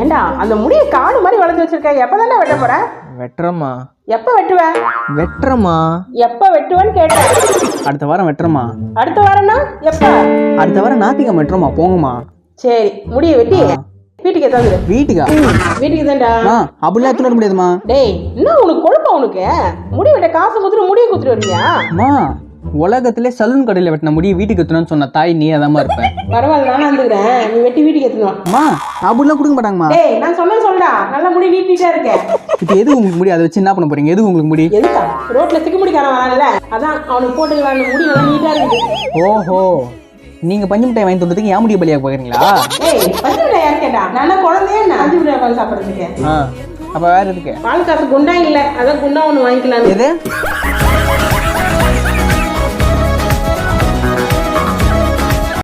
ஏண்டா அந்த முடியை காடு மாதிரி வளர்த்து வச்சிருக்க, எப்பதானே வெட்ட போற? வெட்டுறமா? எப்ப வெட்டுவ? வெட்டுறமா? எப்ப வெட்டுவேன்னு கேட்டேன். அடுத்த வாரம் வெட்டுறமா? அடுத்த வாரம்னா எப்ப? அடுத்த வாரம் ஞாயிற்றுக்கிழமை வெட்டுறமா, போங்கம்மா. சரி, முடியை வெட்டி வீட்டுக்கு எதாவது. வீட்டுக்கா? வீட்டுக்கு தான்டா. அப்படிலாம் எடுத்துட்டு வர முடியாதுமா. டேய், என்ன உனக்கு கொழுப்பா? உனக்கு முடி வெட்ட காசு கொடுத்துட்டு முடியை கொடுத்துட்டு வருவியா? அம்மா, உலகத்திலே சலூன் கடையில் வெட்டின முடி வீட்டுக்கு எத்தணும்னு சொன்ன தாய் நீ அதாம்மா இருப்பேன். பரவாயில்ல, நானும் வந்துக்கிறேன். நீ வெட்டி வீட்டுக்கு எத்தணும். அம்மா, அப்படிலாம் கொடுக்க மாட்டாங்கம்மா. டேய், நான் சொன்னேன் சொல்றா, நல்ல முடி நீட்டா இருக்கேன். இப்போ எது உங்களுக்கு முடி? அதை வச்சு என்ன பண்ண போறீங்க? எது உங்களுக்கு முடி? எதுக்கா? ரோட்ல சிக்கு முடிக்காரன் வரான்ல, அதான் அவனுக்கு போட்டுக்கலாம். முடி நல்லா நீட்டா இருக்குது. ஓஹோ, நீங்க பஞ்சு மிட்டாய் வாங்கி தந்ததுக்கு ஏன் முடிய பலியாக போகிறீங்களா? ஏய், பஞ்சு மிட்டாய் யார் கேட்டா? நான் குழந்தையே பஞ்சு மிட்டாய் பால் சாப்பிட்றதுக்கு. அப்ப வேற எதுக்கு? பால் காசு குண்டா இல்ல, அதான் குண்டா ஒண்ணு வாங்கிக்கலாம். எது?